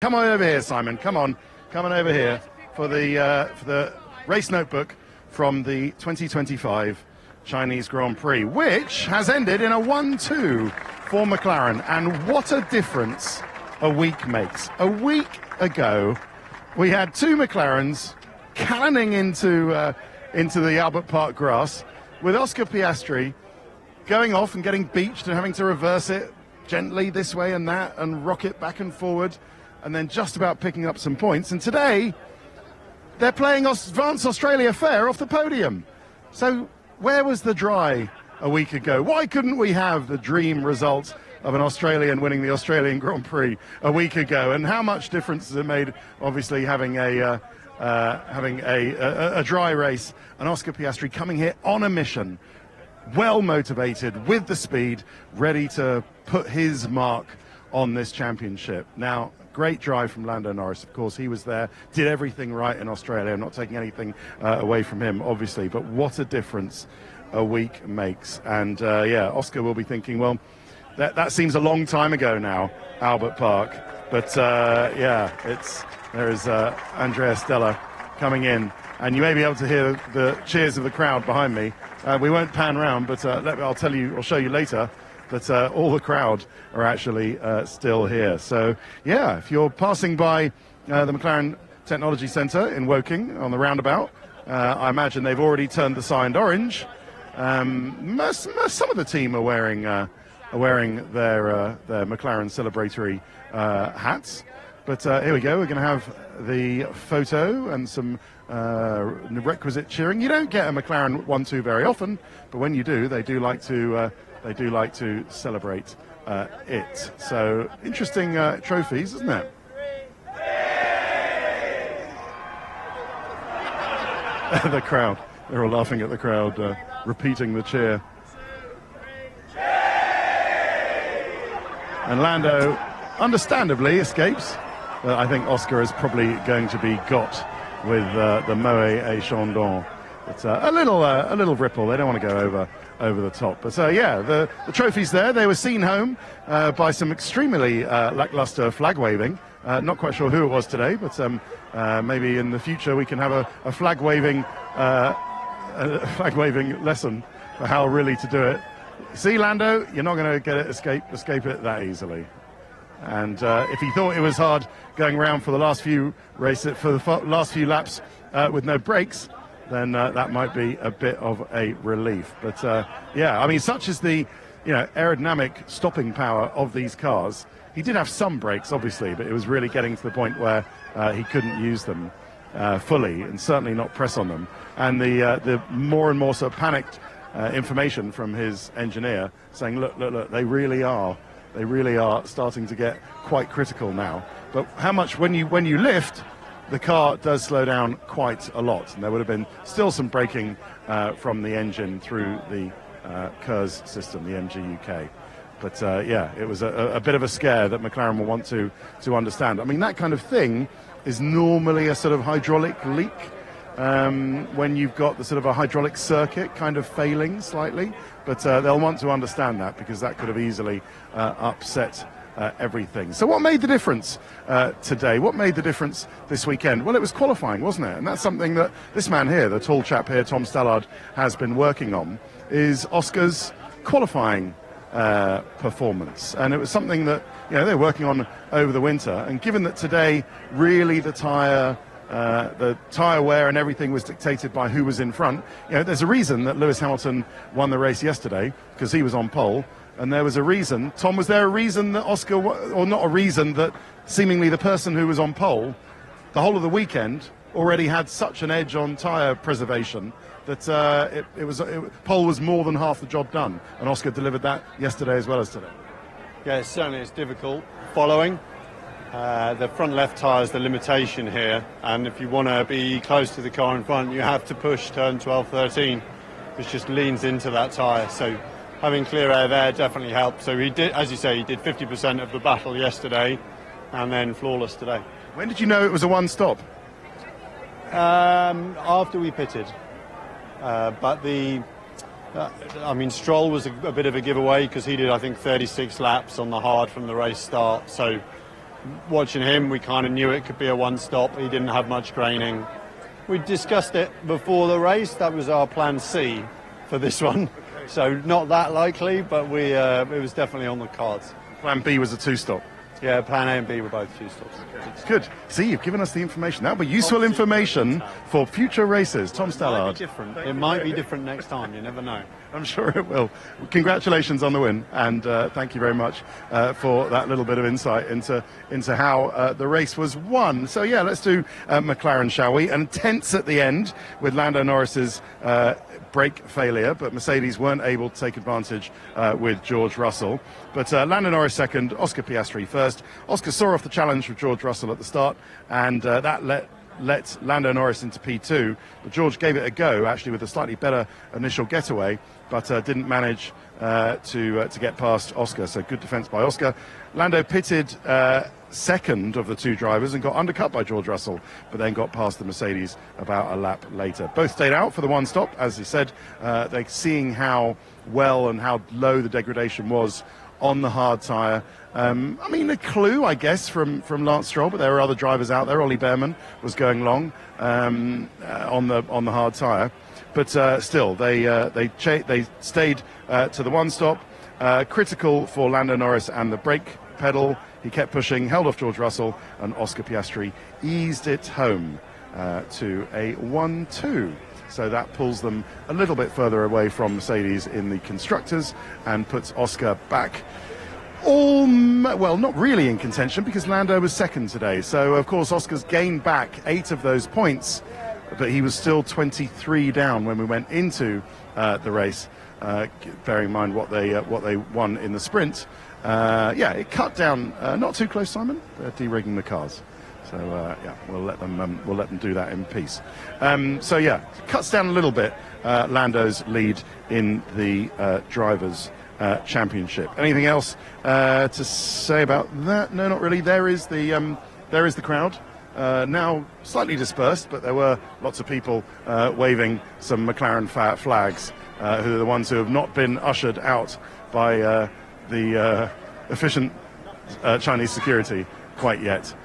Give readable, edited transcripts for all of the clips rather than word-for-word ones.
Come on over here, Simon. Come on over here for the race notebook from the 2025 Chinese Grand Prix, which has ended in a 1-2 for McLaren. And what a difference a week makes. A week ago, we had two McLarens cannoning into the Albert Park grass, with Oscar Piastri going off and getting beached and having to reverse it gently this way and that and rock it back and forward, and then just about picking up some points. And today, they're playing Advanced Australia Fair off the podium. So where was the dry a week ago? Why couldn't we have the dream result of an Australian winning the Australian Grand Prix a week ago? And how much difference has it made, obviously, having a dry race, and Oscar Piastri coming here on a mission, well motivated, with the speed, ready to put his mark on this championship. Now, great drive from Lando Norris, of course. He was there, did everything right in Australia. I'm not taking anything away from him, obviously, but what a difference a week makes. And yeah, Oscar will be thinking, well, that seems a long time ago now, Albert Park. But yeah, there is Andrea Stella coming in, and you may be able to hear the cheers of the crowd behind me. We won't pan round, but I'll show you later that all the crowd are actually still here. So yeah, if you're passing by the McLaren Technology Centre in Woking on the roundabout, I imagine they've already turned the sign orange. Some of the team are wearing their McLaren celebratory hats. But here we go. We're going to have the photo and some requisite cheering. You don't get a McLaren 1-2 very often, but when you do, they do like to celebrate it. So interesting trophies, isn't it? The crowd. They're all laughing at the crowd, repeating the cheer. And Lando, understandably, escapes. I think Oscar is probably going to be got with the Moët et Chandon. It's a little ripple. They don't want to go over the top. But yeah, the trophies there. They were seen home by some extremely lackluster flag waving. Not quite sure who it was today, but maybe in the future we can have a flag waving lesson for how really to do it. See, Lando, you're not going to get it escape it that easily. And if he thought it was hard going around for the last few races, for the last few laps with no brakes, then that might be a bit of a relief. But yeah, I mean, such is the aerodynamic stopping power of these cars. He did have some brakes, obviously, but it was really getting to the point where he couldn't use them fully, and certainly not press on them. And the more and more sort of panicked information from his engineer saying, look, they really are starting to get quite critical now. But how much when you lift, the car does slow down quite a lot, and there would have been still some braking from the engine through the KERS system, the MG UK. But yeah, it was a bit of a scare that McLaren will want to understand. I mean, that kind of thing is normally a sort of hydraulic leak when you've got the sort of a hydraulic circuit kind of failing slightly. But they'll want to understand that, because that could have easily upset everything. So what made the difference today? What made the difference this weekend? Well, it was qualifying, wasn't it? And that's something that this man here, the tall chap here, Tom Stallard, has been working on, is Oscar's qualifying performance. And it was something that they're working on over the winter. And given that today really the tyre wear and everything was dictated by who was in front, there's a reason that Lewis Hamilton won the race yesterday, because he was on pole. And there was a reason. Tom, was there a reason that Oscar, or not a reason that seemingly the person who was on pole the whole of the weekend already had such an edge on tyre preservation that pole was more than half the job done, and Oscar delivered that yesterday as well as today? Yeah, certainly it's difficult following. The front left tyre is the limitation here, and if you want to be close to the car in front, you have to push turn 12, 13, which just leans into that tyre. So having clear air there definitely helped. So he did, as you say, he did 50% of the battle yesterday, and then flawless today. When did you know it was a one-stop? After we pitted. But Stroll was a bit of a giveaway, because he did, I think, 36 laps on the hard from the race start. So watching him, we kind of knew it could be a one-stop. He didn't have much graining. We discussed it before the race. That was our plan C for this one. So not that likely, but it was definitely on the cards. Plan B was a two-stop. Yeah, plan A and B were both two-stops. It's good. See, you've given us the information. That'll be useful information for future races. Tom Stallard. It might be different next time. You never know. I'm sure it will. Congratulations on the win, and thank you very much for that little bit of insight into how the race was won. So yeah, let's do McLaren, shall we? And tense at the end with Lando Norris's brake failure, but Mercedes weren't able to take advantage with George Russell. But Lando Norris second, Oscar Piastri first. Oscar saw off the challenge with George Russell at the start, and that let Lando Norris into P2, but George gave it a go, actually, with a slightly better initial getaway, but didn't manage to get past Oscar. So good defence by Oscar. Lando pitted second of the two drivers and got undercut by George Russell, but then got past the Mercedes about a lap later. Both stayed out for the one stop, as he said. They're seeing how well and how low the degradation was on the hard tyre. I mean, a clue, I guess, from Lance Stroll, but there were other drivers out there. Ollie Behrman was going long on the hard tyre, but still, they stayed to the one stop. Critical for Lando Norris and the brake pedal. He kept pushing, held off George Russell, and Oscar Piastri eased it home to a 1-2. So that pulls them a little bit further away from Mercedes in the constructors and puts Oscar back. Well, not really in contention, because Lando was second today. So, of course, Oscar's gained back 8 of those points, but he was still 23 down when we went into the race, bearing in mind what they won in the sprint. Yeah, it cut down, not too close, Simon. They're de-rigging the cars. So yeah, we'll let them do that in peace. So yeah, cuts down a little bit Lando's lead in the drivers' championship. Anything else to say about that? No, not really. There is the crowd. Now slightly dispersed, but there were lots of people waving some McLaren flags, who are the ones who have not been ushered out by the efficient Chinese security quite yet.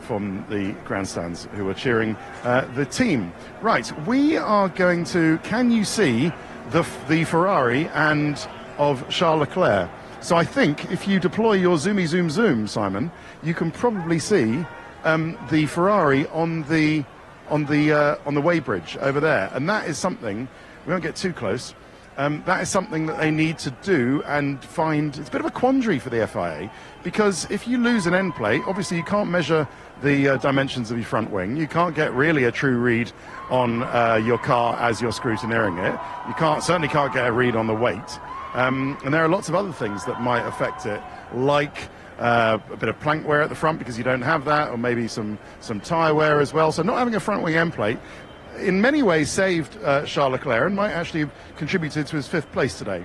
From the grandstands, who are cheering the team. Right, we are going to. Can you see the Ferrari and of Charles Leclerc? So I think if you deploy your zoomy zoom, Simon, you can probably see the Ferrari on the weighbridge over there, and that is something. We won't get too close. That is something that they need to do and find. It's a bit of a quandary for the FIA, because if you lose an end plate, obviously you can't measure the dimensions of your front wing. You can't get really a true read on your car as you're scrutineering it. You certainly can't get a read on the weight. And there are lots of other things that might affect it, like a bit of plank wear at the front, because you don't have that, or maybe some tyre wear as well. So not having a front wing end plate in many ways saved Charles Leclerc, and might actually have contributed to his 5th place today,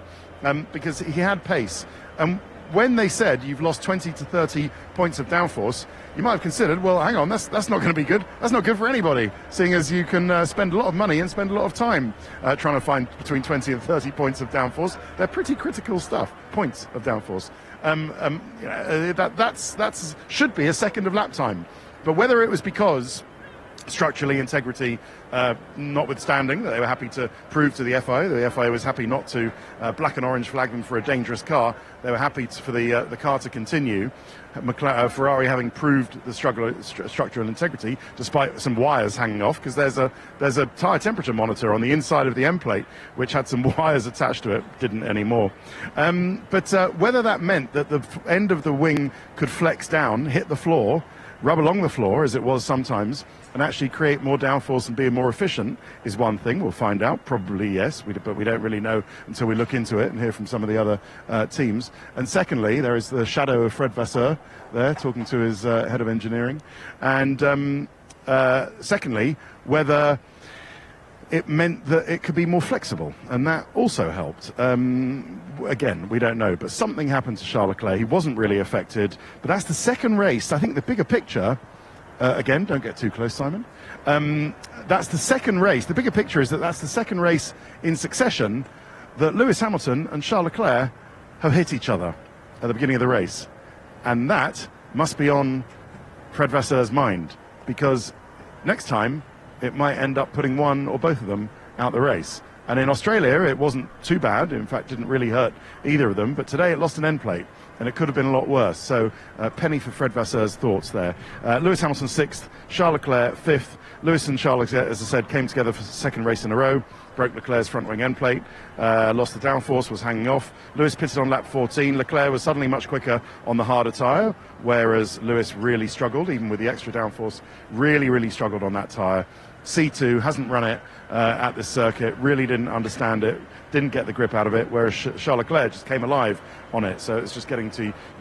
because he had pace. And when they said you've lost 20 to 30 points of downforce, you might have considered, well, hang on, that's not going to be good. That's not good for anybody, seeing as you can spend a lot of money and spend a lot of time trying to find between 20 and 30 points of downforce. They're pretty critical stuff, points of downforce. That's should be a second of lap time. But whether it was because structurally integrity notwithstanding, that they were happy to prove to the FIA was happy not to black and orange flag them for a dangerous car. They were happy for the car to continue. Ferrari having proved the structural integrity, despite some wires hanging off, because there's a tyre temperature monitor on the inside of the end plate which had some wires attached to it, didn't anymore. But whether that meant that the end of the wing could flex down, hit the floor, rub along the floor, as it was sometimes, and actually create more downforce and be more efficient, is one thing. We'll find out. Probably yes, but we don't really know until we look into it and hear from some of the other teams. And secondly, there is the shadow of Fred Vasseur there talking to his head of engineering. And secondly, whether it meant that it could be more flexible, and that also helped. Again, we don't know, but something happened to Charles Leclerc. He wasn't really affected, but that's the second race. I think the bigger picture, again, don't get too close, Simon. That's the second race. The bigger picture is that that's the second race in succession that Lewis Hamilton and Charles Leclerc have hit each other at the beginning of the race. And that must be on Fred Vasseur's mind, because next time it might end up putting one or both of them out the race. And in Australia, it wasn't too bad. In fact, didn't really hurt either of them. But today it lost an end plate, and it could have been a lot worse. So penny for Fred Vasseur's thoughts there. Lewis Hamilton 6th, Charles Leclerc 5th. Lewis and Charles, as I said, came together for the second race in a row. Broke Leclerc's front wing end plate, lost the downforce, was hanging off. Lewis pitted on lap 14. Leclerc was suddenly much quicker on the harder tyre, whereas Lewis really struggled, even with the extra downforce, really struggled on that tyre. C2 hasn't run it at this circuit, really didn't understand it, didn't get the grip out of it, whereas Charles Leclerc just came alive on it. So it's just getting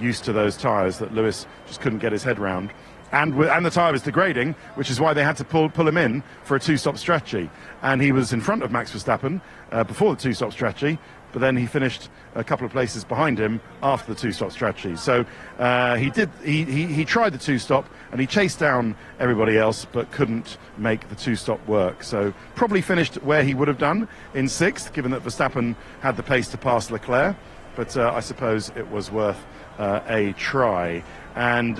used to those tyres that Lewis just couldn't get his head round. And the tyre was degrading, which is why they had to pull him in for a two-stop strategy. And he was in front of Max Verstappen before the two-stop strategy, but then he finished a couple of places behind him after the two-stop strategy. So he tried the two-stop and he chased down everybody else, but couldn't make the two-stop work. So probably finished where he would have done in 6th, given that Verstappen had the pace to pass Leclerc. But I suppose it was worth a try. And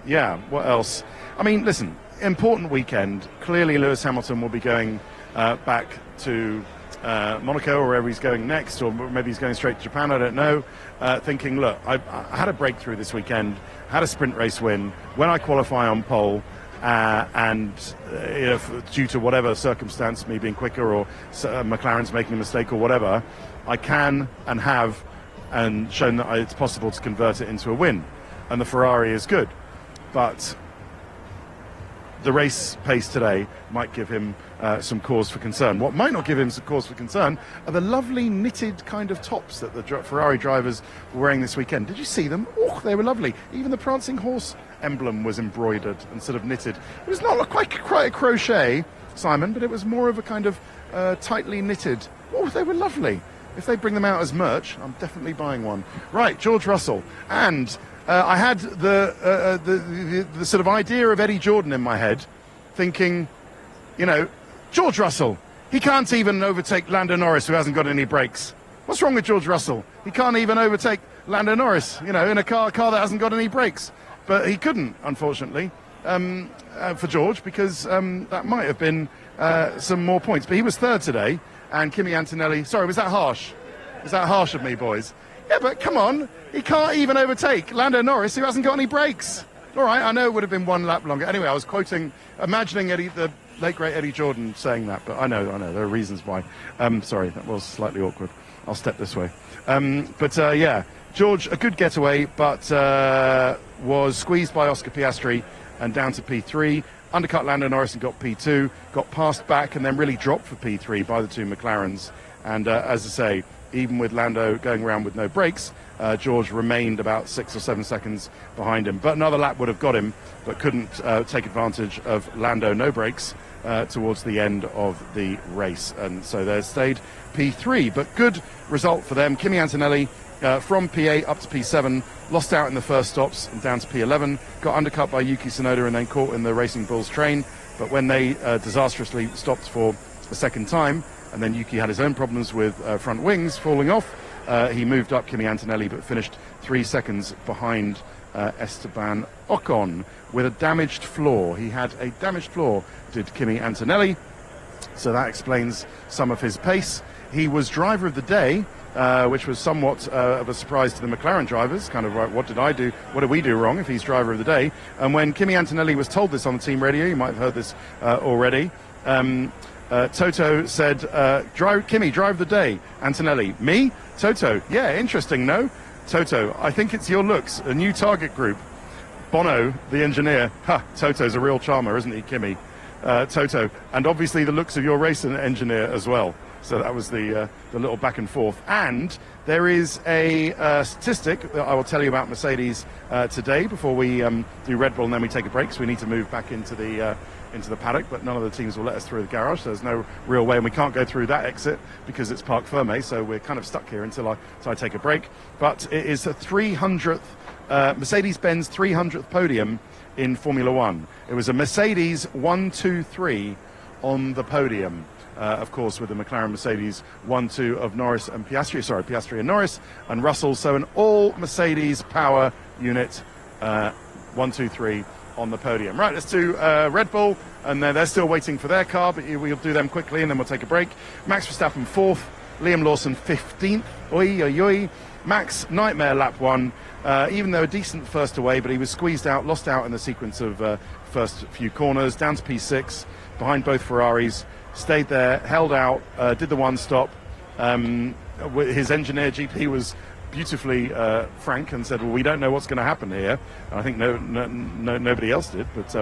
yeah, what else? I mean, listen, important weekend. Clearly Lewis Hamilton will be going back to Monaco or wherever he's going next, or maybe he's going straight to Japan, I don't know, thinking, look, I had a breakthrough this weekend, had a sprint race win, when I qualify on pole, and due to whatever circumstance, me being quicker or McLaren's making a mistake or whatever, I can and have and shown that it's possible to convert it into a win. And the Ferrari is good, but the race pace today might give him some cause for concern. What might not give him some cause for concern are the lovely knitted kind of tops that the Ferrari drivers were wearing this weekend. Did you see them? Oh, they were lovely. Even the prancing horse emblem was embroidered instead of knitted. It was not quite a crochet, Simon, but it was more of a kind of tightly knitted. Oh, they were lovely. If they bring them out as merch, I'm definitely buying one. Right, George Russell. And I had the sort of idea of Eddie Jordan in my head, thinking, George Russell, he can't even overtake Lando Norris, who hasn't got any brakes. What's wrong with George Russell? He can't even overtake Lando Norris, in a car that hasn't got any brakes. But he couldn't, unfortunately, for George, because that might have been some more points. But he was third today, and Kimi Antonelli... Sorry, was that harsh? Was that harsh of me, boys? Yeah, but come on, he can't even overtake Lando Norris, who hasn't got any brakes. All right, I know it would have been one lap longer. Anyway, I was imagining the late, great Eddie Jordan saying that, but I know, there are reasons why. Sorry, that was slightly awkward. I'll step this way. Yeah, George, a good getaway, but was squeezed by Oscar Piastri and down to P3. Undercut Lando Norris and got P2, got passed back and then really dropped for P3 by the two McLarens. And as I say, even with Lando going around with no brakes, George remained about 6 or 7 seconds behind him. But another lap would have got him, but couldn't take advantage of Lando no brakes towards the end of the race. And so they stayed P3, but good result for them. Kimi Antonelli from P8 up to P7, lost out in the first stops and down to P11, got undercut by Yuki Tsunoda and then caught in the Racing Bulls train. But when they disastrously stopped for a second time, and then Yuki had his own problems with front wings falling off, he moved up Kimi Antonelli but finished 3 seconds behind Esteban Ocon with a damaged floor. He had a damaged floor, did Kimi Antonelli, so that explains some of his pace. He was driver of the day, which was somewhat of a surprise to the McLaren drivers, kind of, right, what did we do wrong if he's driver of the day? And when Kimi Antonelli was told this on the team radio, you might have heard this already, Toto said, Kimi, drive the day. Antonelli, me? Toto, yeah, interesting, no? Toto, I think it's your looks, a new target group. Bono, the engineer, Toto's a real charmer, isn't he, Kimi? Toto, and obviously the looks of your race engineer as well. So that was the little back and forth. And there is a statistic that I will tell you about Mercedes today before we do Red Bull and then we take a break. So we need to move back into the paddock, but none of the teams will let us through the garage. So there's no real way, and we can't go through that exit because it's Parc Fermé. So we're kind of stuck here until I take a break. But it is the 300th Mercedes-Benz 300th podium in Formula One. It was a Mercedes 1, 2, 3 on the podium. Of course, with the McLaren Mercedes 1, 2 of Norris and Piastri and Norris and Russell. So an all Mercedes power unit 1, 2, 3 on the podium. Right, let's do Red Bull, and they're still waiting for their car, but we'll do them quickly, and then we'll take a break. Max Verstappen 4th, Liam Lawson 15th. Oi, oi, oi. Max, nightmare lap 1, even though a decent first away, but he was squeezed out, lost out in the sequence of first few corners, down to P6, behind both Ferraris, stayed there, held out, did the one stop. His engineer, GP, was beautifully frank and said, well, we don't know what's going to happen here. And I think nobody else did, but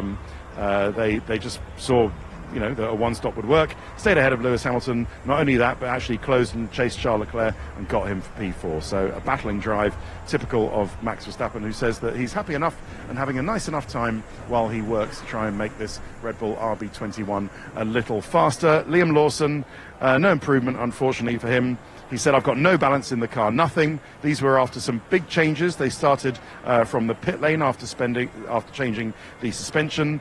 they just saw, that a one stop would work. Stayed ahead of Lewis Hamilton. Not only that, but actually closed and chased Charles Leclerc and got him for P4. So a battling drive, typical of Max Verstappen, who says that he's happy enough and having a nice enough time while he works to try and make this Red Bull RB21 a little faster. Liam Lawson, no improvement, unfortunately, for him. He said, I've got no balance in the car, nothing. These were after some big changes. They started from the pit lane after changing the suspension,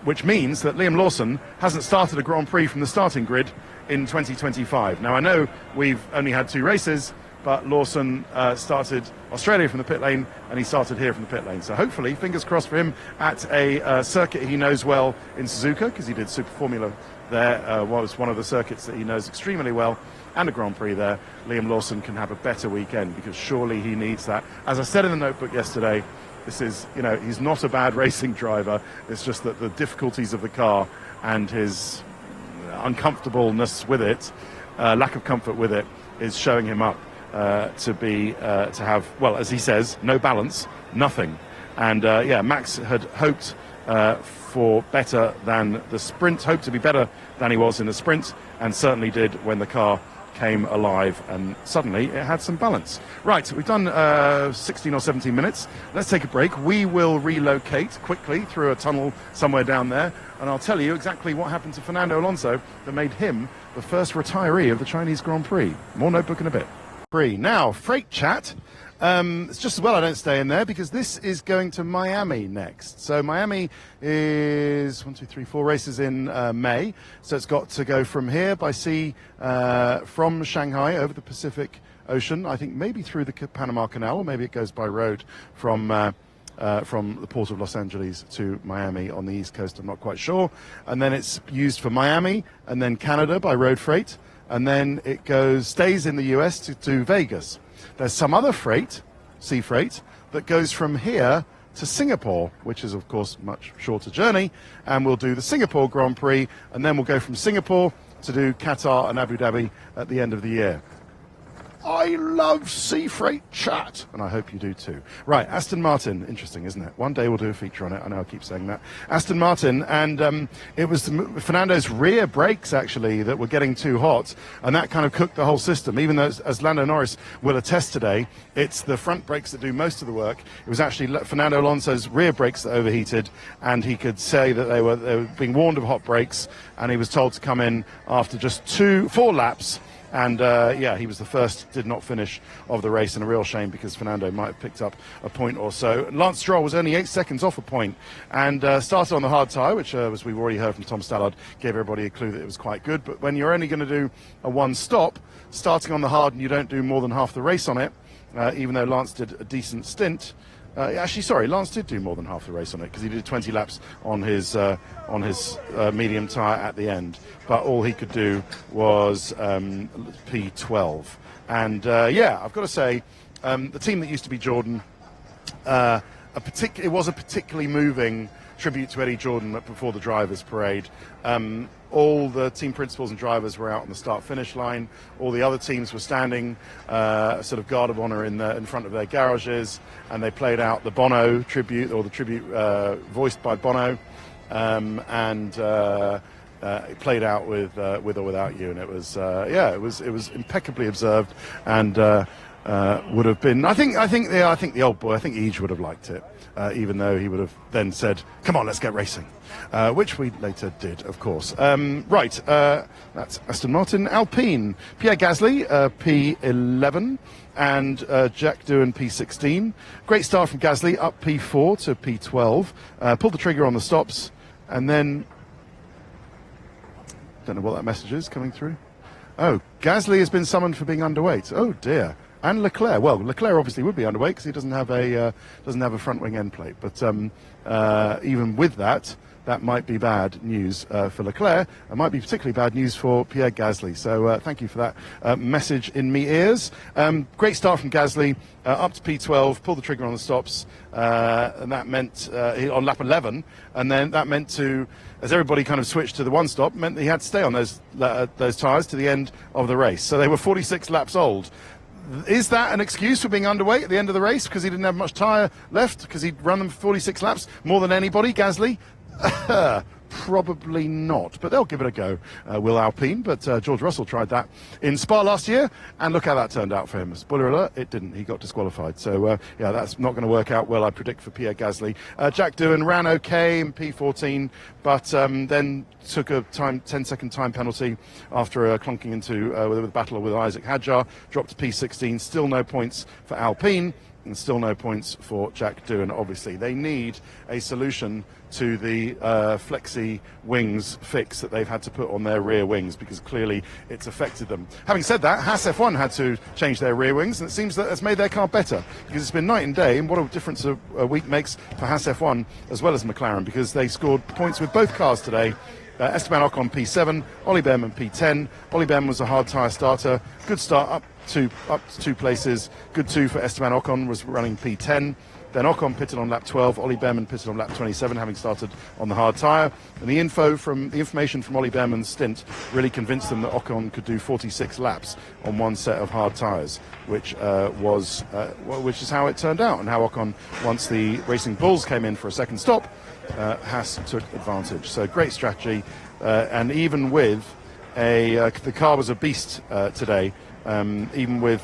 which means that Liam Lawson hasn't started a Grand Prix from the starting grid in 2025. Now, I know we've only had 2 races, but Lawson started Australia from the pit lane, and he started here from the pit lane. So hopefully, fingers crossed for him, at a circuit he knows well in Suzuka, because he did Super Formula there, was one of the circuits that he knows extremely well, and a Grand Prix there. Liam Lawson can have a better weekend, because surely he needs that. As I said in the notebook yesterday, this is, he's not a bad racing driver. It's just that the difficulties of the car and his uncomfortableness with it, lack of comfort with it, is showing him up to have, well, as he says, no balance, nothing. And Max had hoped for better than the sprint, hoped to be better than he was in the sprint, and certainly did when the car came alive, and suddenly it had some balance. Right, we've done 16 or 17 minutes. Let's take a break. We will relocate quickly through a tunnel somewhere down there, and I'll tell you exactly what happened to Fernando Alonso that made him the first retiree of the Chinese Grand Prix. More notebook in a bit. Now, Freight Chat. It's just as well I don't stay in there, because this is going to Miami next. So Miami is 4 races in May. So it's got to go from here by sea, from Shanghai over the Pacific Ocean, I think maybe through the Panama Canal, or maybe it goes by road from the port of Los Angeles to Miami on the East Coast. I'm not quite sure. And then it's used for Miami and then Canada by road freight. And then it stays in the US to Vegas. There's some other freight, sea freight, that goes from here to Singapore, which is, of course, a much shorter journey. And we'll do the Singapore Grand Prix, and then we'll go from Singapore to do Qatar and Abu Dhabi at the end of the year. I love Sea Freight Chat, and I hope you do too. Right, Aston Martin, interesting, isn't it? One day we'll do a feature on it. I know I keep saying that. Aston Martin, and it was Fernando's rear brakes, actually, that were getting too hot, and that kind of cooked the whole system. Even though, as Lando Norris will attest today, it's the front brakes that do most of the work. It was actually Fernando Alonso's rear brakes that overheated, and he could say that they were being warned of hot brakes, and he was told to come in after just 4 laps. And he was the first, did not finish of the race, and a real shame, because Fernando might have picked up a point or so. Lance Stroll was only 8 seconds off a point, and started on the hard tyre, which, as we've already heard from Tom Stallard, gave everybody a clue that it was quite good. But when you're only going to do a one stop, starting on the hard, and you don't do more than half the race on it, even though Lance did a decent stint. Lance did do more than half the race on it, because he did 20 laps on his medium tyre at the end. But all he could do was P12. And I've got to say, the team that used to be Jordan, it was a particularly moving tribute to Eddie Jordan before the drivers' parade. All the team principals and drivers were out on the start-finish line. All the other teams were standing, sort of guard of honour in front of their garages, and they played out the Bono tribute, or the tribute voiced by Bono, it played out with or without you, and it was it was impeccably observed, and would have been. I think the old boy, I think Ege would have liked it, even though he would have then said, "Come on, let's get racing." Which we later did, of course. That's Aston Martin. Alpine, Pierre Gasly, P11, and Jack Doohan, P16. Great start from Gasly, up P4 to P12. Pulled the trigger on the stops, and then... don't know what that message is coming through. Oh, Gasly has been summoned for being underweight. Oh, dear. and Leclerc. Well, Leclerc obviously would be underweight because he doesn't have a front wing end plate. But even with that, that might be bad news for Leclerc. It might be particularly bad news for Pierre Gasly. So thank you for that message in me ears. Great start from Gasly, up to P12, pulled the trigger on the stops, and that meant on lap 11, and then that meant to, as everybody kind of switched to the one stop, meant that he had to stay on those tyres to the end of the race. So they were 46 laps old. Is that an excuse for being underweight at the end of the race because he didn't have much tyre left, because he'd run them for 46 laps, more than anybody, Gasly? Probably not, but they'll give it a go. Will Alpine, but George Russell tried that in Spa last year, and look how that turned out for him. Spoiler alert, it didn't. He got disqualified. So, yeah, that's not going to work out well, I predict, for Pierre Gasly. Jack Doohan ran okay in P14, but then took a 10-second time penalty after clunking into with a battle with Isaac Hadjar, dropped to P16, still no points for Alpine. And still no points for Jack Doohan. Obviously, they need a solution to the flexi wings fix that they've had to put on their rear wings, because clearly it's affected them. Having said that, Haas F1 had to change their rear wings, and it seems that has made their car better, because it's been night and day, and what a difference a week makes for Haas F1 as well as McLaren, because they scored points with both cars today. Esteban Ocon P7, Ollie Behrman P10. Ollie Behrman was a hard tyre starter. Good start up to 2 places. Good 2 for Esteban Ocon, was running P10. Then Ocon pitted on lap 12. Ollie Behrman pitted on lap 27, having started on the hard tyre. And the information from Ollie Behrman's stint really convinced them that Ocon could do 46 laps on one set of hard tyres, which is how it turned out, and how Ocon, once the Racing Bulls came in for a second stop, Haas took advantage. So great strategy, and even with the car was a beast today, even with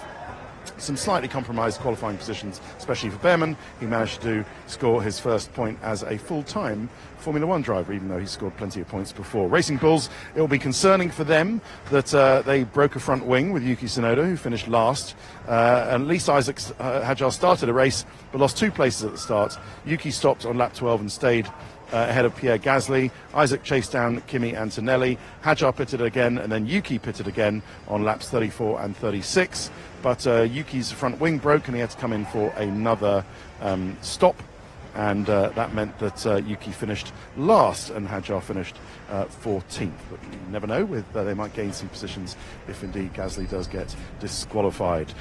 some slightly compromised qualifying positions, especially for Behrman. He managed to score his first point as a full-time Formula One driver, even though he scored plenty of points before. Racing Bulls, it will be concerning for them that they broke a front wing with Yuki Tsunoda, who finished last. And at least Isaac Hadjar started a race, but lost 2 places at the start. Yuki stopped on lap 12 and stayed ahead of Pierre Gasly. Isaac chased down Kimi Antonelli. Hadjar pitted again, and then Yuki pitted again on laps 34 and 36. But Yuki's front wing broke, and he had to come in for another stop. And that meant that Yuki finished last and Hadjar finished 14th. But you never know, they might gain some positions if indeed Gasly does get disqualified.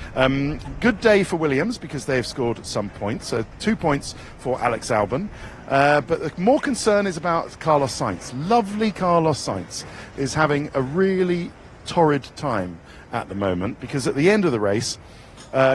Good day for Williams, because they've scored some points. So 2 points for Alex Albon. But the more concern is about Carlos Sainz. Lovely Carlos Sainz is having a really torrid time at the moment, because at the end of the race,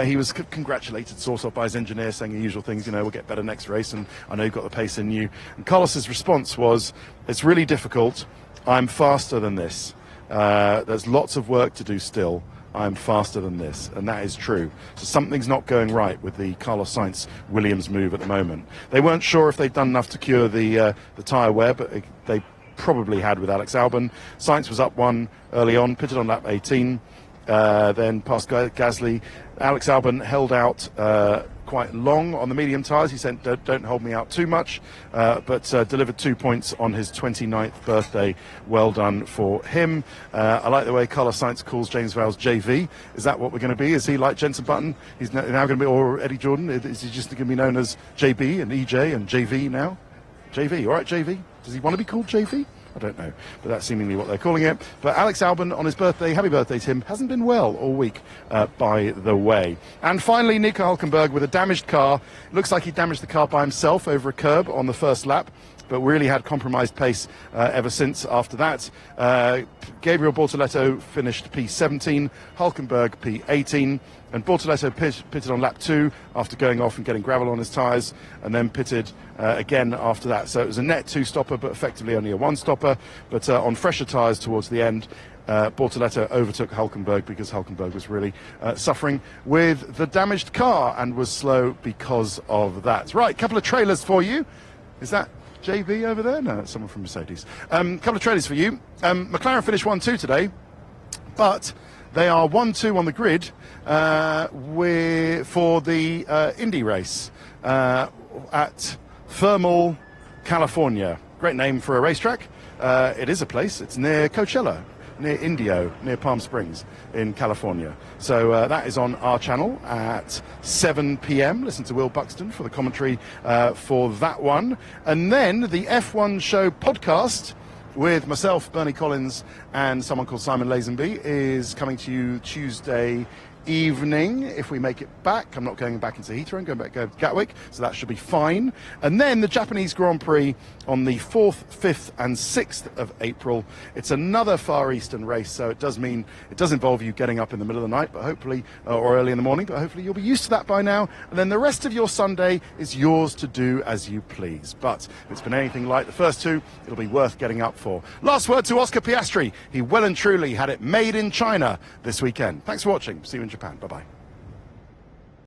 he was congratulated sort of by his engineer, saying the usual things, we'll get better next race, and I know you've got the pace in you. And Carlos's response was, it's really difficult, I'm faster than this. There's lots of work to do still. I'm faster than this, and that is true. So something's not going right with the Carlos Sainz Williams move at the moment. They weren't sure if they'd done enough to cure the tyre wear, but they probably had with Alex Albon. Sainz was up 1 early on, pitted on lap 18. Then past Gasly. Alex Albon held out quite long on the medium tyres. He said, don't hold me out too much, but delivered 2 points on his 29th birthday. Well done for him. I like the way Carlos Sainz calls James Vowles JV. Is that what we're going to be? Is he like Jenson Button? He's now going to be, or Eddie Jordan? Is he just going to be known as JB and EJ and JV now? JV, all right, JV? Does he want to be called JV? I don't know, but that's seemingly what they're calling it. But Alex Albon on his birthday, happy birthday to him, hasn't been well all week, by the way. And finally, Nico Hülkenberg with a damaged car. Looks like he damaged the car by himself over a curb on the first lap, but really had compromised pace ever since after that. Gabriel Bortoleto finished P17, Hülkenberg P18, and Bortoleto pitted on lap 2 after going off and getting gravel on his tyres, and then pitted again after that. So it was a net 2-stopper, but effectively only a 1-stopper. But on fresher tyres towards the end, Bortoleto overtook Hülkenberg, because Hülkenberg was really suffering with the damaged car and was slow because of that. Right, couple of trailers for you. Is that JB over there? No, that's someone from Mercedes. Couple of trailers for you. McLaren finished 1-2 today, but they are 1-2 on the grid for the Indy race at Thermal, California. Great name for a racetrack. It is a place. It's near Coachella. near Indio, near Palm Springs in California. So that is on our channel at 7 p.m. Listen to Will Buxton for the commentary for that one. And then the F1 Show podcast with myself, Bernie Collins, and someone called Simon Lazenby is coming to you Tuesday evening, if we make it back. I'm not going back into Heathrow, I'm going back to Gatwick, so that should be fine. And then the Japanese Grand Prix on the 4th, 5th and 6th of April. It's another Far Eastern race, so it does involve you getting up in the middle of the night, but hopefully, or early in the morning, but hopefully you'll be used to that by now. And then the rest of your Sunday is yours to do as you please. But if it's been anything like the first two, it'll be worth getting up for. Last word to Oscar Piastri. He well and truly had it made in China this weekend. Thanks for watching. See you in Japan. Bye-bye.